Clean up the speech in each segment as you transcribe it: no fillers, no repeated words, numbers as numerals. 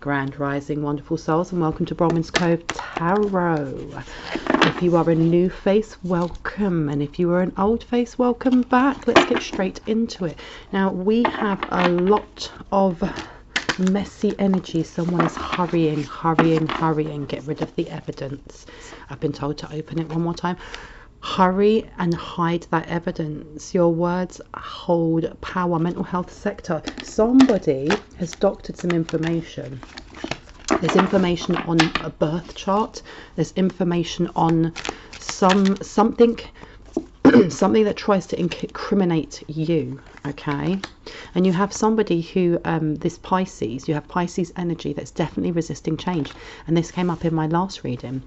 Grand Rising, wonderful souls, and welcome to Bronwen's Cove Tarot. If you are a new face, welcome, and if you are an old face, welcome back. Let's get straight into it. Now, we have a lot of messy energy. Someone is hurrying. Get rid of the evidence. I've been told to open it one more time. Hurry and hide that evidence. Your words hold power. Mental health sector. Somebody has doctored some information. There's information on a birth chart. There's information on something that tries to incriminate you, okay? And you have somebody who, this Pisces, you have Pisces energy that's definitely resisting change. And this came up in my last reading.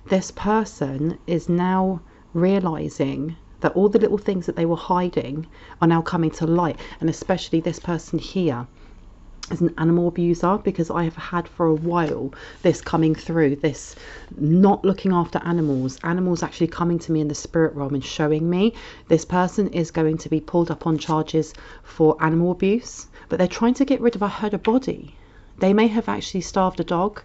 This person is now realizing that all the little things that they were hiding are now coming to light. And especially this person here is an animal abuser, because I have had for a while this coming through, this not looking after animals actually coming to me in the spirit realm and showing me this person is going to be pulled up on charges for animal abuse, but they're trying to get rid of a body. They may have actually starved a dog.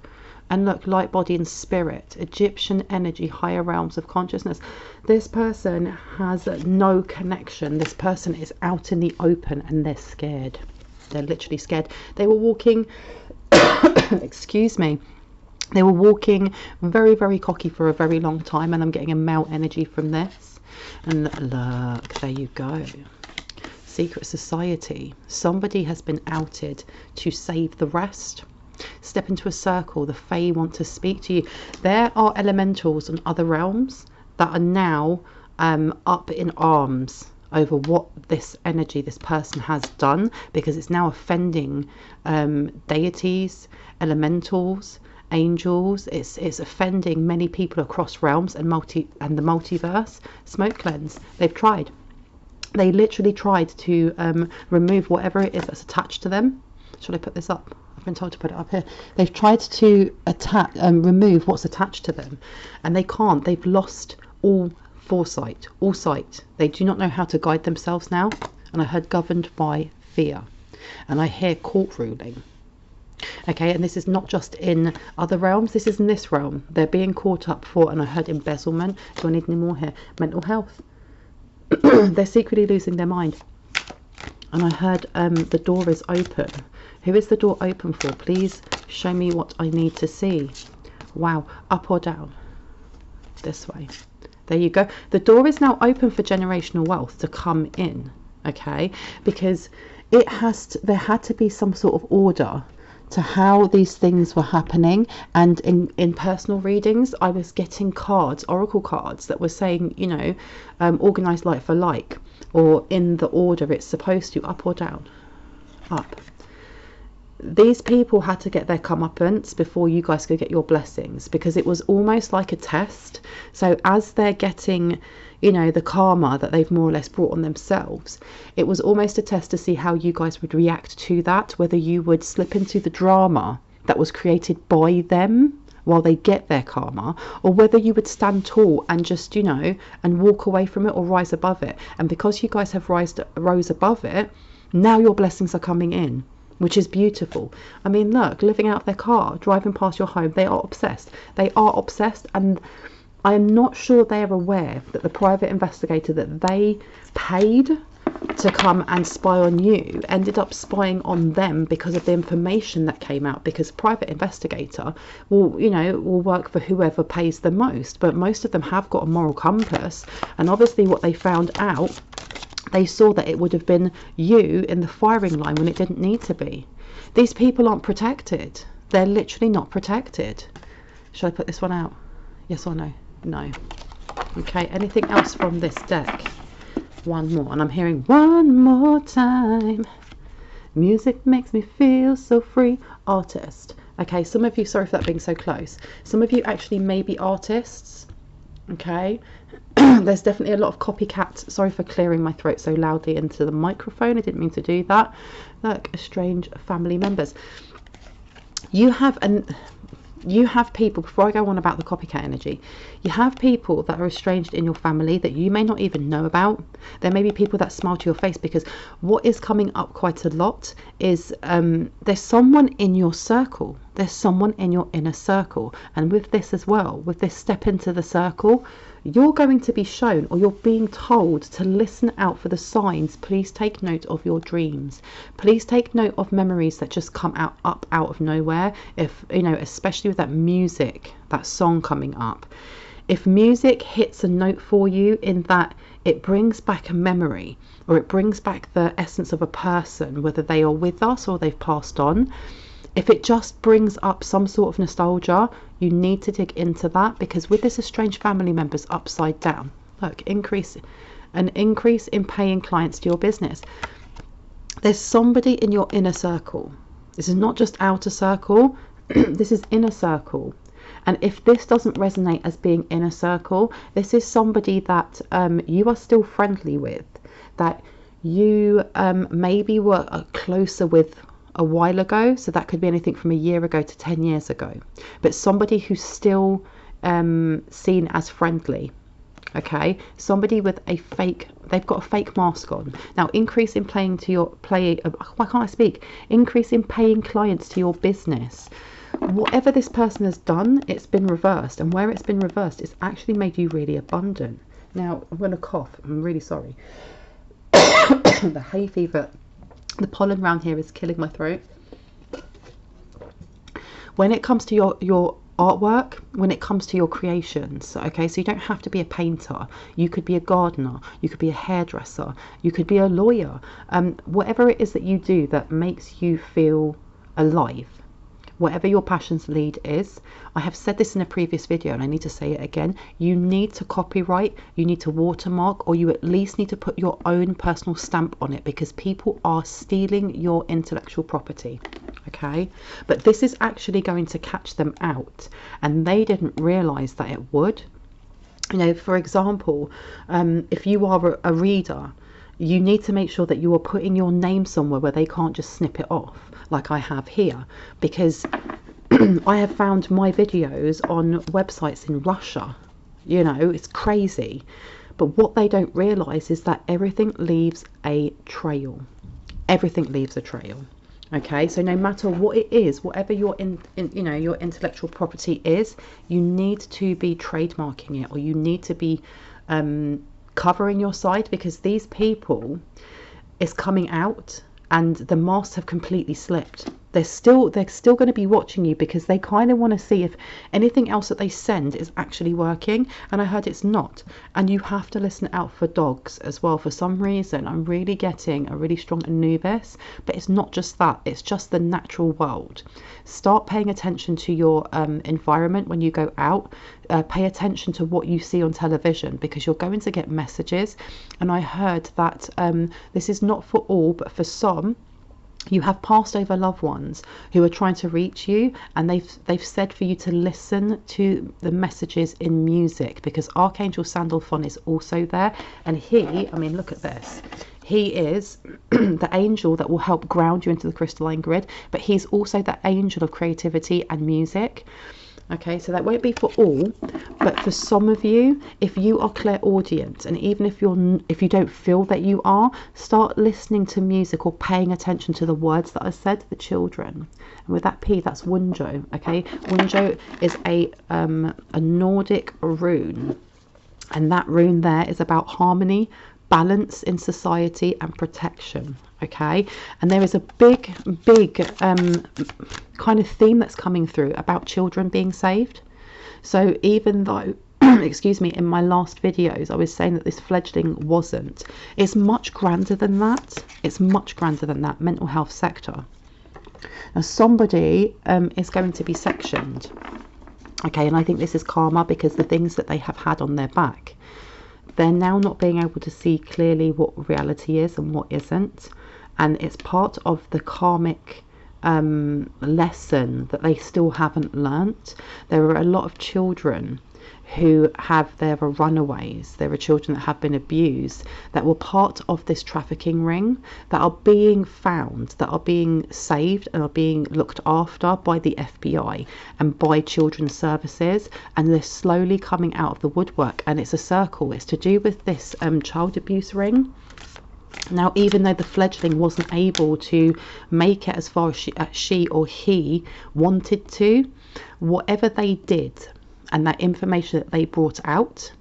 And look, light body and spirit, Egyptian energy, higher realms of consciousness. This person has no connection. This person is out in the open and they're scared. They're literally scared. They were walking, excuse me, they were walking very, very cocky for a very long time. And I'm getting a male energy from this. And look, there you go. Secret society. Somebody has been outed to save the rest. Step into a circle. The Fae want to speak to you. There are elementals in other realms that are now up in arms over what this energy, this person has done, because it's now offending deities, elementals, angels. It's offending many people across realms and the multiverse. Smoke cleanse. They've tried. They literally tried to remove whatever it is that's attached to them. Should I put this up? I've been told to put it up here. They've tried to remove what's attached to them, and they can't. They've lost all foresight, all sight. They do not know how to guide themselves now. And I heard governed by fear, and I hear court ruling. Okay, and this is not just in other realms. This is in this realm. They're being caught up for, and I heard embezzlement. Do I need any more here? Mental health. They're secretly losing their mind. And I heard the door is open. Who is the door open for? Please show me what I need to see. Wow. Up or down? This way. There you go. The door is now open for generational wealth to come in. Okay? Because there had to be some sort of order to how these things were happening. And in personal readings, I was getting cards, oracle cards, that were saying, you know, organize like for like, or in the order it's supposed to, up or down? Up. These people had to get their comeuppance before you guys could get your blessings, because it was almost like a test. So as they're getting, you know, the karma that they've more or less brought on themselves, it was almost a test to see how you guys would react to that, whether you would slip into the drama that was created by them while they get their karma, or whether you would stand tall and just, you know, and walk away from it or rise above it. And because you guys have rose above it, now your blessings are coming in, which is beautiful. I mean, look, living out of their car, driving past your home, they are obsessed. They are obsessed, and I am not sure they are aware that the private investigator that they paid to come and spy on you ended up spying on them because of the information that came out, because private investigator will, you know, will work for whoever pays the most, but most of them have got a moral compass. And obviously what they found out, they saw that it would have been you in the firing line when it didn't need to be. These people aren't protected. They're literally not protected. Should I put this one out? Yes or no? No. Okay, anything else from this deck? One more, and I'm hearing one more time. Music makes me feel so free. Artist. Okay, some of you, sorry for that being so close. Some of you actually may be artists. Okay. There's definitely a lot of copycats. Sorry for clearing my throat so loudly into the microphone. I didn't mean to do that. Look, estranged family members. You have people, before I go on about the copycat energy, you have people that are estranged in your family that you may not even know about. There may be people that smile to your face, because what is coming up quite a lot is there's someone in your circle There's someone in your inner circle. And with this as well, with this step into the circle, you're going to be shown, or you're being told to listen out for the signs. Please take note of your dreams. Please take note of memories that just come out of nowhere. If, you know, especially with that music, that song coming up. If music hits a note for you in that it brings back a memory, or it brings back the essence of a person, whether they are with us or they've passed on, if it just brings up some sort of nostalgia, you need to dig into that, because with this estranged family members upside down, look, an increase in paying clients to your business. There's somebody in your inner circle. This is not just outer circle, this is inner circle. And if this doesn't resonate as being inner circle, this is somebody that you are still friendly with, that you maybe were closer with a while ago. So that could be anything from a year ago to 10 years ago, but somebody who's still seen as friendly. Okay, somebody with a fake, they've got a fake mask on. Now, increase in why can't I speak? Increase in paying clients to your business. Whatever this person has done, it's been reversed, and where it's been reversed, it's actually made you really abundant. Now, I'm going to cough. I'm really sorry. The hay fever, the pollen around here is killing my throat. When it comes to your artwork, when it comes to your creations, okay, so you don't have to be a painter. You could be a gardener, you could be a hairdresser, you could be a lawyer. Whatever it is that you do that makes you feel alive, whatever your passion's lead is. I have said this in a previous video and I need to say it again. You need to copyright, you need to watermark, or you at least need to put your own personal stamp on it, because people are stealing your intellectual property. Okay, but this is actually going to catch them out, and they didn't realize that it would. You know, for example, if you are a reader, you need to make sure that you are putting your name somewhere where they can't just snip it off, like I have here, because I have found my videos on websites in Russia. You know, it's crazy. But what they don't realize is that everything leaves a trail. Everything leaves a trail. Okay, so no matter what it is, whatever your your intellectual property is, you need to be trademarking it, or you need to be covering your site, because these people, it's coming out and the masks have completely slipped. They're still going to be watching you, because they kind of want to see if anything else that they send is actually working, and I heard it's not. And you have to listen out for dogs as well. For some reason, I'm really getting a really strong Anubis, but it's not just that, it's just the natural world. Start paying attention to your environment when you go out. Pay attention to what you see on television, because you're going to get messages. And I heard that this is not for all, but for some, you have passed over loved ones who are trying to reach you, and they've said for you to listen to the messages in music, because Archangel Sandalphon is also there. And he, I mean, look at this. He is the angel that will help ground you into the crystalline grid, but he's also the angel of creativity and music. Okay, so that won't be for all, but for some of you, if you are clairaudient, and even if you don't feel that you are, start listening to music or paying attention to the words that are said to the children. And with that P, that's Wunjo. Okay, Wunjo is a Nordic rune, and that rune there is about harmony, balance in society, and protection. Okay, and there is a big kind of theme that's coming through about children being saved. So even though excuse me, in my last videos I was saying that this fledgling wasn't, it's much grander than that. It's much grander than that. Mental health sector. Now somebody is going to be sectioned. Okay, and I think this is karma, because the things that they have had on their back, they're now not being able to see clearly what reality is and what isn't. And it's part of the karmic lesson that they still haven't learnt. There are a lot of children who there are runaways, there are children that have been abused, that were part of this trafficking ring, that are being found, that are being saved and are being looked after by the FBI and by children's services, and they're slowly coming out of the woodwork. And it's a circle. It's to do with this child abuse ring. Now, even though the fledgling wasn't able to make it as far as she or he wanted to, whatever they did and that information that they brought out,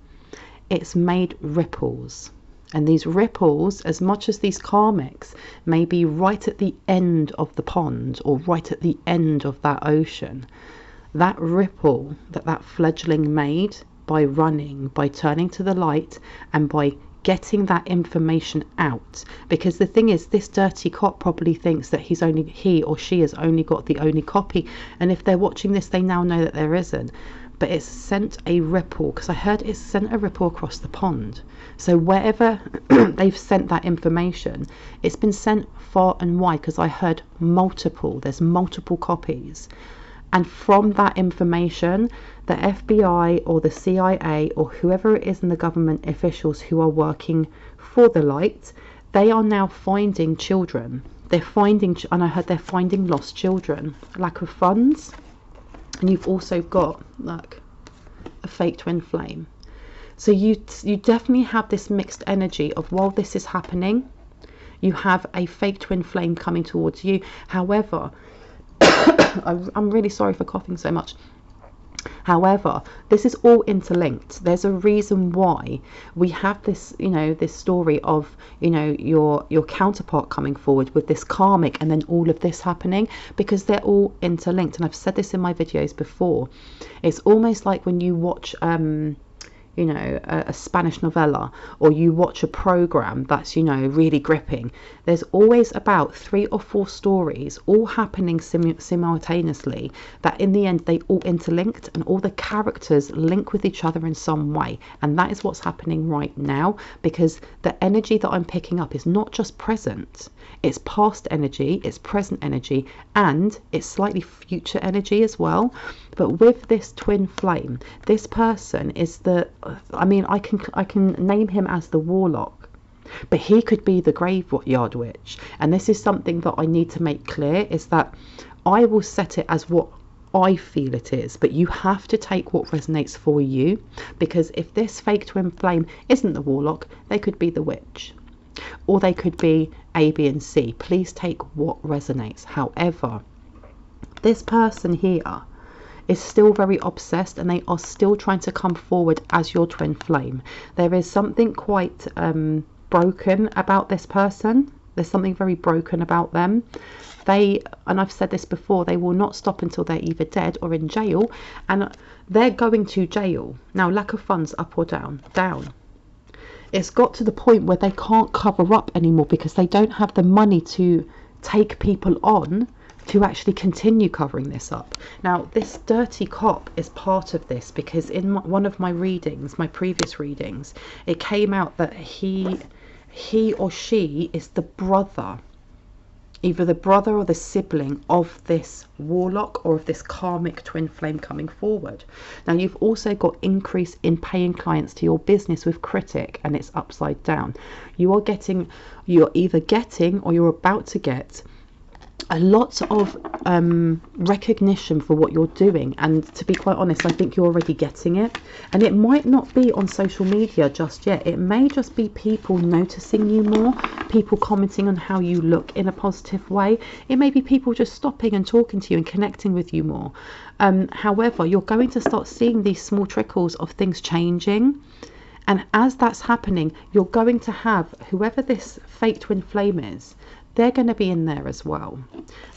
it's made ripples. And these ripples, as much as these karmics may be right at the end of the pond or right at the end of that ocean, that ripple that that fledgling made by running, by turning to the light, and by getting that information out, because the thing is, this dirty cop probably thinks that he or she has only got the only copy, and if they're watching this, they now know that there isn't. But it's sent a ripple, because I heard it's sent a ripple across the pond. So wherever they've sent that information, it's been sent far and wide, because I heard there's multiple copies. And from that information, the FBI or the CIA or whoever it is in the government officials who are working for the light, they are now finding children. They're finding, and I heard they're finding lost children. Lack of funds. And you've also got, like, a fake twin flame. So you definitely have this mixed energy of, while this is happening, you have a fake twin flame coming towards you. However, I'm really sorry for coughing so much. However, this is all interlinked. There's a reason why we have this, this story of, your counterpart coming forward with this karmic and then all of this happening, because they're all interlinked. And I've said this in my videos before. It's almost like when you watch a Spanish novella, or you watch a program that's really gripping. There's always about 3 or 4 stories all happening simultaneously, that in the end they all interlinked, and all the characters link with each other in some way. And that is what's happening right now, because the energy that I'm picking up is not just present, it's past energy, it's present energy, and it's slightly future energy as well. But with this twin flame, this person is I can name him as the warlock, but he could be the graveyard witch. And this is something that I need to make clear, is that I will set it as what I feel it is, but you have to take what resonates for you, because if this fake twin flame isn't the warlock, they could be the witch, or they could be A, B and C. Please take what resonates. However, this person here is still very obsessed, and they are still trying to come forward as your twin flame. There is something quite broken about this person. There's something very broken about them. And I've said this before, they will not stop until they're either dead or in jail, and they're going to jail. Now, lack of funds, up or down? Down. It's got to the point where they can't cover up anymore, because they don't have the money to take people on to actually continue covering this up. Now, this dirty cop is part of this, because in one of my readings, my previous readings, it came out that he or she is the brother, either the brother or the sibling of this warlock or of this karmic twin flame coming forward. Now, you've also got increase in paying clients to your business with critic, and it's upside down. You're either getting or you're about to get a lot of recognition for what you're doing, and to be quite honest, I think you're already getting it. And it might not be on social media just yet. It may just be people noticing you more, people commenting on how you look in a positive way. It may be people just stopping and talking to you and connecting with you more. However, you're going to start seeing these small trickles of things changing. And as that's happening, you're going to have whoever this fake twin flame is, they're going to be in there as well.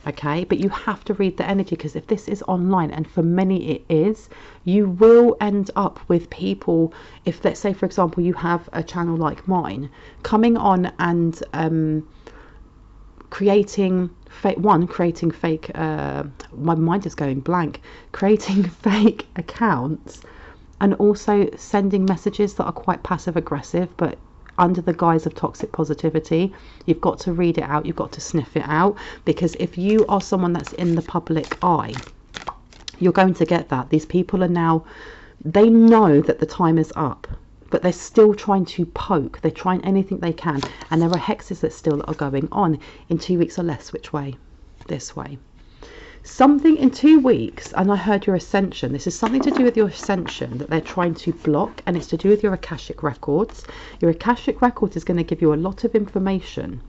Okay, but you have to read the energy, because if this is online, and for many it is, you will end up with people, if let's say for example you have a channel like mine, coming on and creating fake my mind is going blank, creating fake accounts, and also sending messages that are quite passive aggressive, but under the guise of toxic positivity. You've got to read it out, you've got to sniff it out, because if you are someone that's in the public eye, you're going to get that. These people are now, they know that the time is up, but they're still trying to poke, they're trying anything they can, and there are hexes that still are going on. In 2 weeks or less, which way? This way. something in 2 weeks, and I heard your ascension. This is something to do with your ascension that they're trying to block, and it's to do with your Akashic records. Your Akashic records is going to give you a lot of information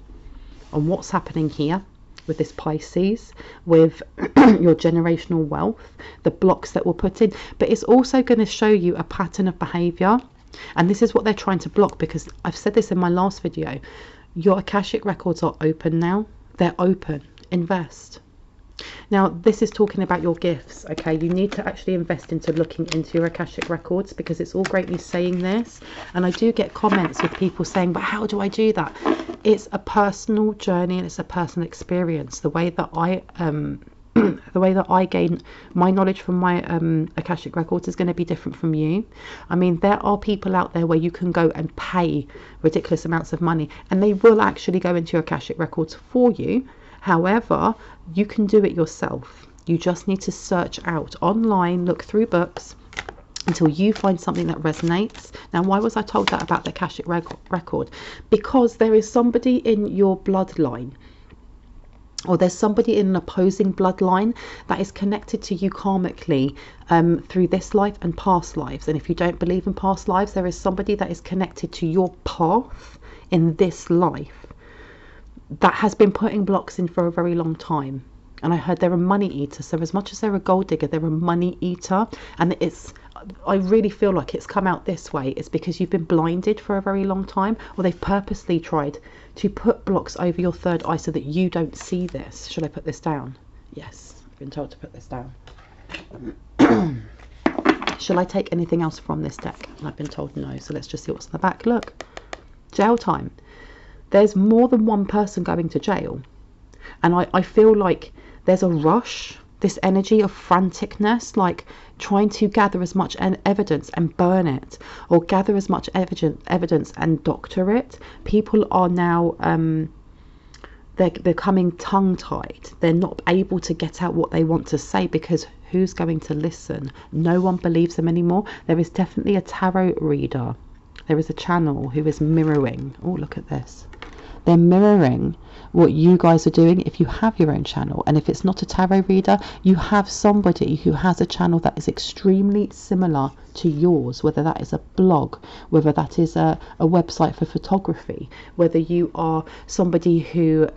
on what's happening here with this Pisces, with your generational wealth, the blocks that were put in, but it's also going to show you a pattern of behavior. And this is what they're trying to block, because I've said this in my last video. Your Akashic records are open now. They're open. Invest. Now, this is talking about your gifts, okay? You need to actually invest into looking into your Akashic records, because it's all great me saying this. And I do get comments with people saying, but how do I do that? It's a personal journey and it's a personal experience. The way that I gain my knowledge from my Akashic records is going to be different from you. I mean, there are people out there where you can go and pay ridiculous amounts of money, and they will actually go into your Akashic records for you. However, you can do it yourself. You just need to search out online, look through books until you find something that resonates. Now, why was I told that about the Akashic record? Because there is somebody in your bloodline, or there's somebody in an opposing bloodline that is connected to you karmically through this life and past lives. And if you don't believe in past lives, there is somebody that is connected to your path in this life that has been putting blocks in for a very long time. And I heard they're a money eater. So as much as they're a gold digger, they're a money eater. And I really feel like it's come out this way. It's because you've been blinded for a very long time, or they've purposely tried to put blocks over your third eye so that you don't see this. Should I put this down? Yes, I've been told to put this down. Shall I take anything else from this deck? And I've been told no. So let's just see what's in the back. Look, jail time. There's more than one person going to jail. And I feel like there's a rush, this energy of franticness, like trying to gather as much evidence and burn it, or gather as much evidence and doctor it. People are now, they're becoming tongue-tied. They're not able to get out what they want to say, because who's going to listen? No one believes them anymore. There is definitely a tarot reader. There is a channel who is mirroring. Oh, look at this. They're mirroring what you guys are doing if you have your own channel. And if it's not a tarot reader, you have somebody who has a channel that is extremely similar to yours, whether that is a blog, whether that is a website for photography, whether you are somebody who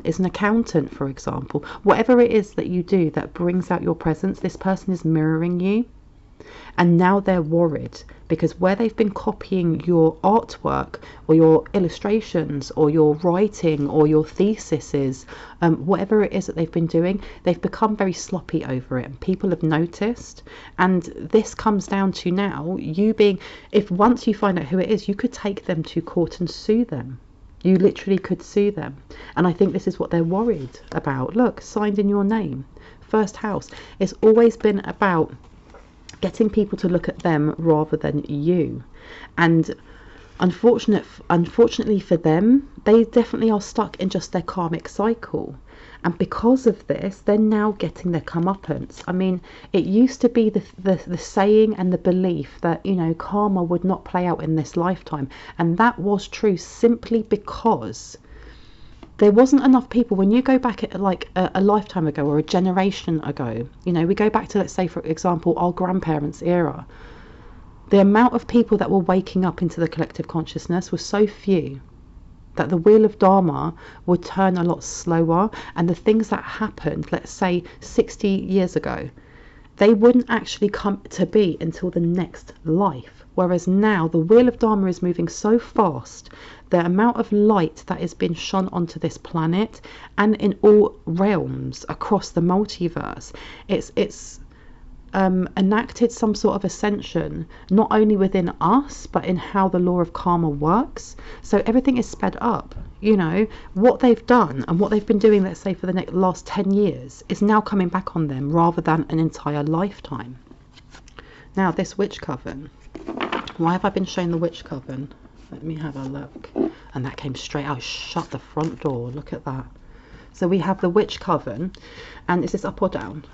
is an accountant, for example. Whatever it is that you do that brings out your presence, this person is mirroring you. And now they're worried, because where they've been copying your artwork or your illustrations or your writing or your theses, whatever it is that they've been doing, they've become very sloppy over it, and people have noticed. And this comes down to now you being, if once you find out who it is, you could take them to court and sue them. You literally could sue them. And I think this is what they're worried about. Look, signed in your name, first house. It's always been about getting people to look at them rather than you. And unfortunately for them, they definitely are stuck in just their karmic cycle. And because of this, they're now getting their comeuppance. I mean, it used to be the saying and the belief that, you know, karma would not play out in this lifetime. And that was true simply because there wasn't enough people. When you go back at like a lifetime ago or a generation ago, you know, we go back to, let's say, for example, our grandparents' era, the amount of people that were waking up into the collective consciousness was so few that the wheel of Dharma would turn a lot slower. And the things that happened, let's say 60 years ago, they wouldn't actually come to be until the next life. Whereas now the wheel of Dharma is moving so fast, the amount of light that has been shone onto this planet and in all realms across the multiverse, it's enacted some sort of ascension, not only within us, but in how the law of karma works. So everything is sped up. You know, what they've done and what they've been doing, let's say for the last 10 years, is now coming back on them rather than an entire lifetime. Now, this witch coven. Why have I been shown the witch coven? Let me have a look. And that came straight out. Shut the front door. Look at that. So we have the witch coven. And is this up or down?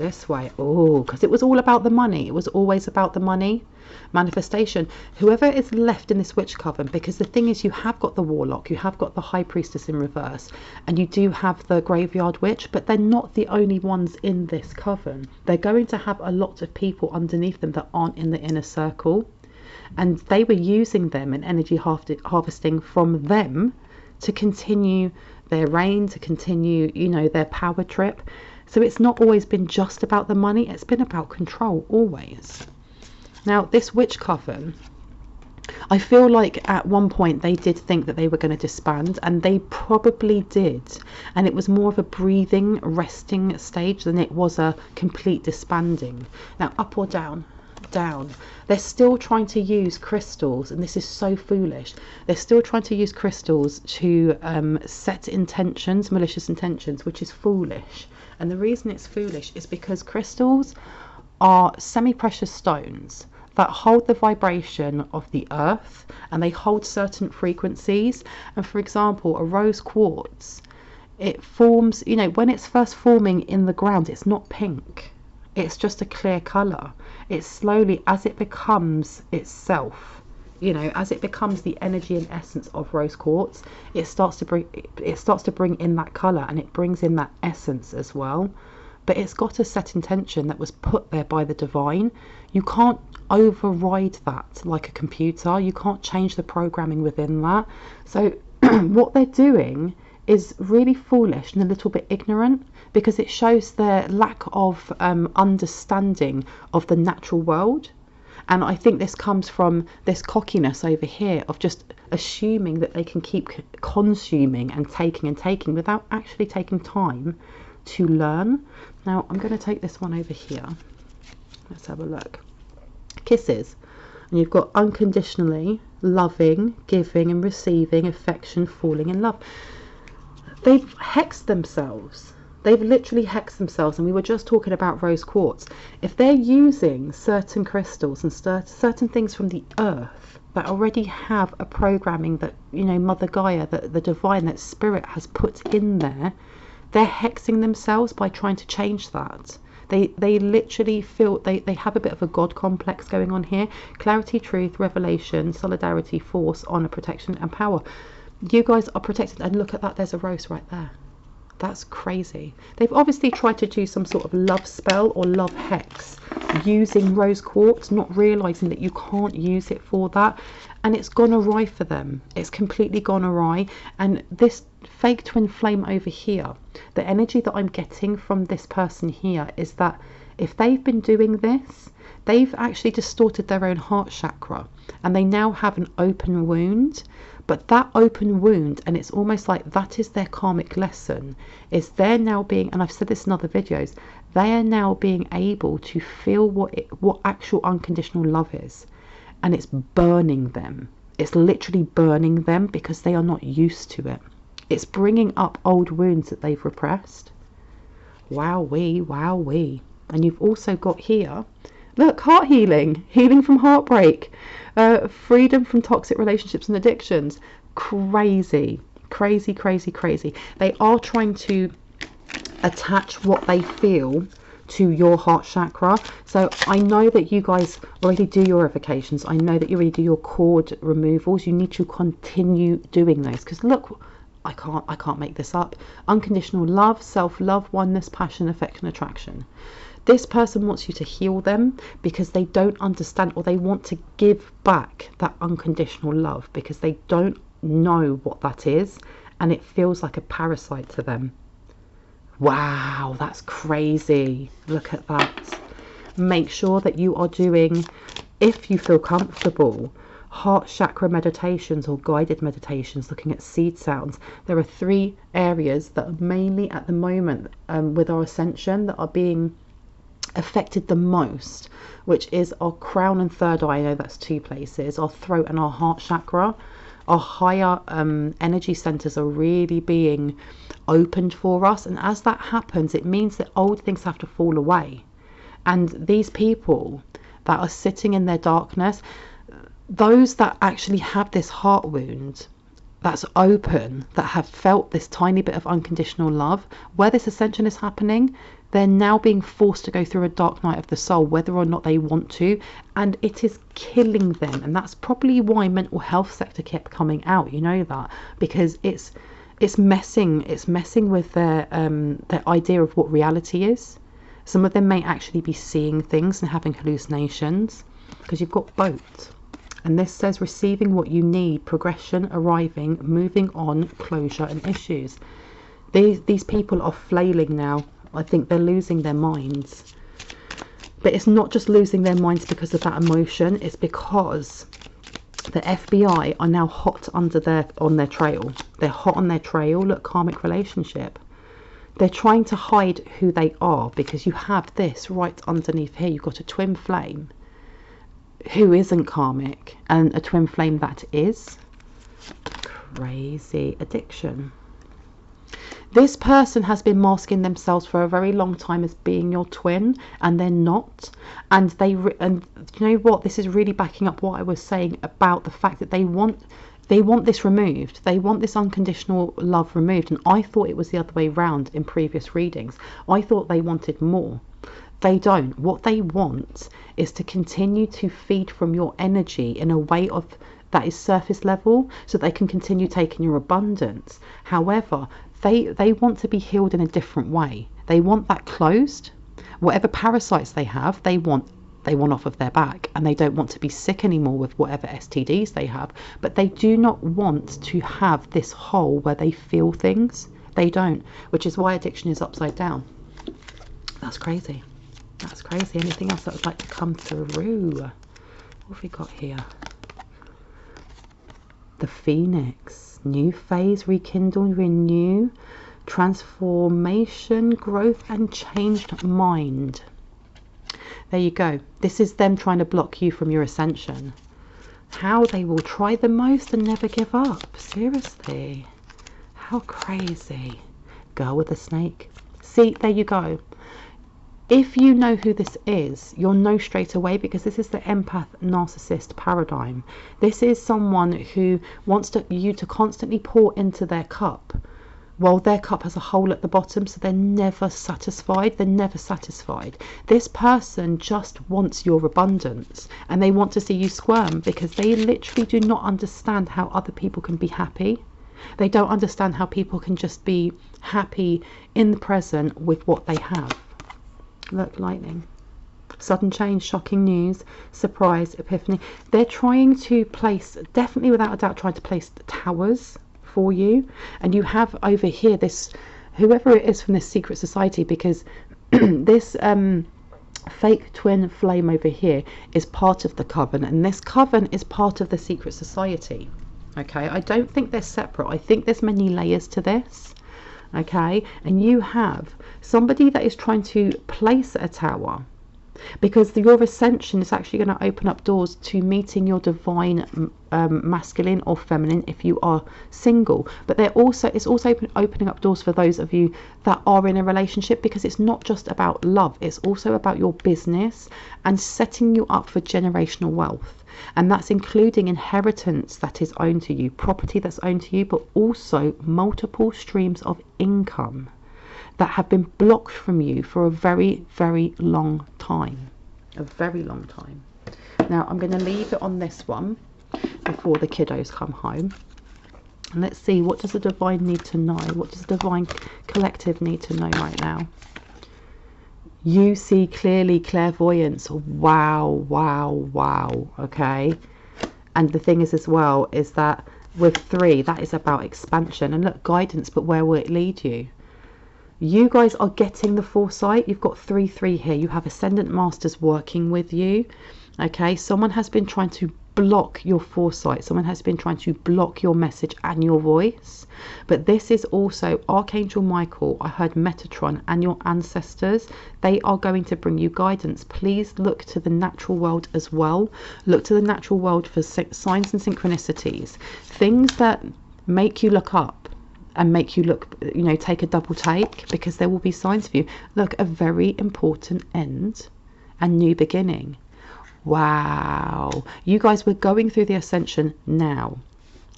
this way. Oh, because it was all about the money. It was always about the money. Manifestation. Whoever is left in this witch coven, because the thing is, you have got the warlock, you have got the high priestess in reverse, and you do have the graveyard witch, but they're not the only ones in this coven. They're going to have a lot of people underneath them that aren't in the inner circle, and they were using them and energy harvesting from them to continue their reign, to continue, you know, their power trip. So it's not always been just about the money, it's been about control, always. Now, this witch coven, I feel like at one point they did think that they were going to disband, and they probably did. And it was more of a breathing, resting stage than it was a complete disbanding. Now, up or down? Down. They're still trying to use crystals, and this is so foolish. They're still trying to use crystals to set intentions, malicious intentions, which is foolish. And the reason it's foolish is because crystals are semi-precious stones that hold the vibration of the earth, and they hold certain frequencies. And for example, a rose quartz, it forms, you know, when it's first forming in the ground, it's not pink, it's just a clear color. It's slowly, as it becomes itself, you know, as it becomes the energy and essence of rose quartz, it starts to bring in that color, and it brings in that essence as well. But it's got a set intention that was put there by the divine. You can't override that like a computer. You can't change the programming within that. So what they're doing is really foolish and a little bit ignorant, because it shows their lack of understanding of the natural world. And I think this comes from this cockiness over here of just assuming that they can keep consuming and taking without actually taking time to learn. Now I'm going to take this one over here. Let's have a look. Kisses. And you've got unconditionally, loving, giving and receiving, affection, falling in love. They've hexed themselves. They've literally hexed themselves. And we were just talking about rose quartz. If they're using certain crystals and certain things from the earth that already have a programming that, you know, Mother Gaia, the divine, that spirit has put in there, they're hexing themselves by trying to change that. They literally feel they have a bit of a God complex going on here. Clarity, truth, revelation, solidarity, force, honor, protection and power. You guys are protected. And look at that, there's a rose right there. That's crazy. They've obviously tried to do some sort of love spell or love hex using rose quartz, not realizing that you can't use it for that. And it's gone awry for them. It's completely gone awry. And this fake twin flame over here, the energy that I'm getting from this person here is that if they've been doing this, they've actually distorted their own heart chakra, and they now have an open wound. But that open wound, and it's almost like that is their karmic lesson, is they're now being, and I've said this in other videos, they are now being able to feel what actual unconditional love is. And it's burning them. It's literally burning them because they are not used to it. It's bringing up old wounds that they've repressed. Wowee, wowee. And you've also got here, look, heart healing, healing from heartbreak, freedom from toxic relationships and addictions. Crazy, crazy, crazy, crazy. They are trying to attach what they feel to your heart chakra. So I know that you guys already do your evocations. I know that you already do your cord removals. You need to continue doing those, because look, I can't make this up. Unconditional love, self-love, oneness, passion, affection, attraction. This person wants you to heal them because they don't understand, or they want to give back that unconditional love because they don't know what that is, and it feels like a parasite to them. Wow, that's crazy. Look at that. Make sure that you are doing, if you feel comfortable, heart chakra meditations or guided meditations looking at seed sounds. There are 3 areas that are mainly at the moment with our ascension that are being affected the most, which is our crown and third eye. I know that's 2 places, our throat and our heart chakra. Our higher energy centers are really being opened for us, and as that happens, it means that old things have to fall away. And these people that are sitting in their darkness, those that actually have this heart wound that's open, that have felt this tiny bit of unconditional love, where this ascension is happening, They're now being forced to go through a dark night of the soul, whether or not they want to, and it is killing them. And that's probably why mental health sector kept coming out, you know that, because it's messing with their idea of what reality is. Some of them may actually be seeing things and having hallucinations, because you've got both. And this says receiving what you need, progression, arriving, moving on, closure and issues. These people are flailing now. I think they're losing their minds. But it's not just losing their minds because of that emotion. It's because the FBI are now hot on their trail. They're hot on their trail. Look, karmic relationship. They're trying to hide who they are, because you have this right underneath here. You've got a twin flame who isn't karmic, and a twin flame that is. Crazy addiction. This person has been masking themselves for a very long time as being your twin, and they're not. And and you know what? This is really backing up what I was saying about the fact that they want this removed. They want this unconditional love removed. And I thought it was the other way round in previous readings. I thought they wanted more. They don't. What they want is to continue to feed from your energy in a way that is surface level, so they can continue taking your abundance. However, they want to be healed in a different way. They want that closed. Whatever parasites they have, they want off of their back, and they don't want to be sick anymore with whatever STDs they have. But they do not want to have this hole where they feel things. They don't, which is why addiction is upside down. That's crazy. That's crazy. Anything else that would like to come through? What have we got here? The Phoenix. New phase, rekindle, renew, transformation, growth and changed mind. There you go. This is them trying to block you from your ascension. How they will try the most and never give up. Seriously. How crazy. Girl with a snake. See, there you go. If you know who this is, you'll know straight away, because this is the empath narcissist paradigm. This is someone who wants you to constantly pour into their cup, while their cup has a hole at the bottom, so they're never satisfied. They're never satisfied. This person just wants your abundance, and they want to see you squirm, because they literally do not understand how other people can be happy. They don't understand how people can just be happy in the present with what they have. Look, lightning, sudden change, shocking news, surprise, epiphany. They're trying to place, definitely without a doubt, trying to place towers for you. And you have over here this, whoever it is from this secret society, because this fake twin flame over here is part of the coven, and this coven is part of the secret society. Okay, I don't think they're separate. I think there's many layers to this. Okay, and you have somebody that is trying to place a tower, because your ascension is actually going to open up doors to meeting your divine masculine or feminine if you are single. But it's also opening up doors for those of you that are in a relationship, because it's not just about love, it's also about your business and setting you up for generational wealth. And that's including inheritance that is owned to you, property that's owned to you, but also multiple streams of income that have been blocked from you for a very, very long time. A very long time. Now, I'm going to leave it on this one before the kiddos come home. And let's see, what does the divine need to know? What does the divine collective need to know right now? You see clearly, clairvoyance. Wow, wow, wow. Okay. And the thing is as well, is that with 3, that is about expansion. And look, guidance, but where will it lead you? You guys are getting the foresight. You've got 3-3 here. You have ascendant masters working with you. Okay, someone has been trying to block your foresight. Someone has been trying to block your message and your voice. But this is also Archangel Michael. I heard Metatron and your ancestors. They are going to bring you guidance. Please look to the natural world as well. Look to the natural world for signs and synchronicities. Things that make you look up and make you look, you know, take a double take, because there will be signs for you. Look, a very important end and new beginning. Wow, you guys were going through the ascension now.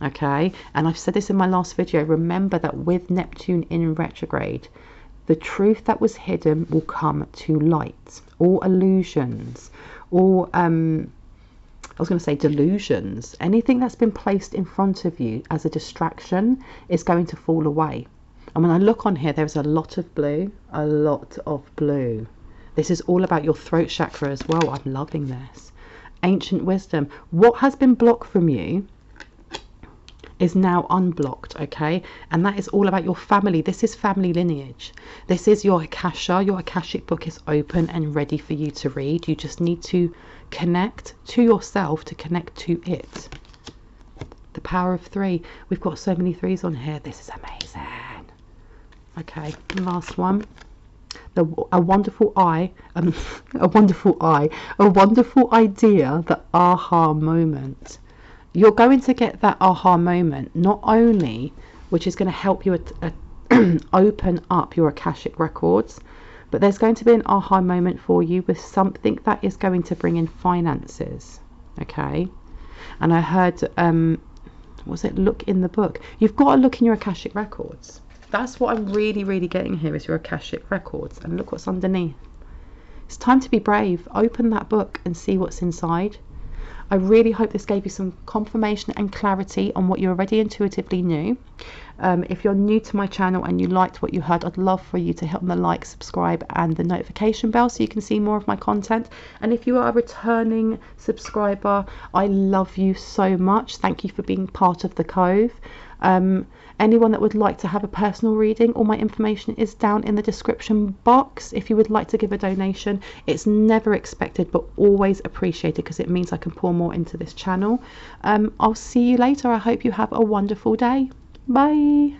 Okay, and I've said this in my last video. Remember that with Neptune in retrograde, The truth that was hidden will come to light. All illusions, all I was going to say delusions, anything that's been placed in front of you as a distraction is going to fall away. And when I look on here, there's a lot of blue, a lot of blue. This is all about your throat chakra as well. I'm loving this. Ancient wisdom. What has been blocked from you is now unblocked, okay? And that is all about your family. This is family lineage. This is your Akasha. Your Akashic book is open and ready for you to read. You just need to connect to yourself to connect to it. The power of 3. We've got so many 3s on here. This is amazing. Okay, last one. A wonderful idea, the aha moment. You're going to get that aha moment, not only which is going to help you open up your Akashic records, but there's going to be an aha moment for you with something that is going to bring in finances. Okay, and I heard was it look in the book? You've got to look in your Akashic records. That's what I'm really getting here, is your Akashic records. And look what's underneath. It's time to be brave. Open that book and see what's inside. I really hope this gave you some confirmation and clarity on what you already intuitively knew. If you're new to my channel and you liked what you heard, I'd love for you to hit on the like, subscribe and the notification bell so you can see more of my content. And if you are a returning subscriber, I love you so much. Thank you for being part of the Cove. Anyone that would like to have a personal reading, all my information is down in the description box. If you would like to give a donation, it's never expected but always appreciated, because it means I can pour more into this channel. I'll see you later. I hope you have a wonderful day. Bye.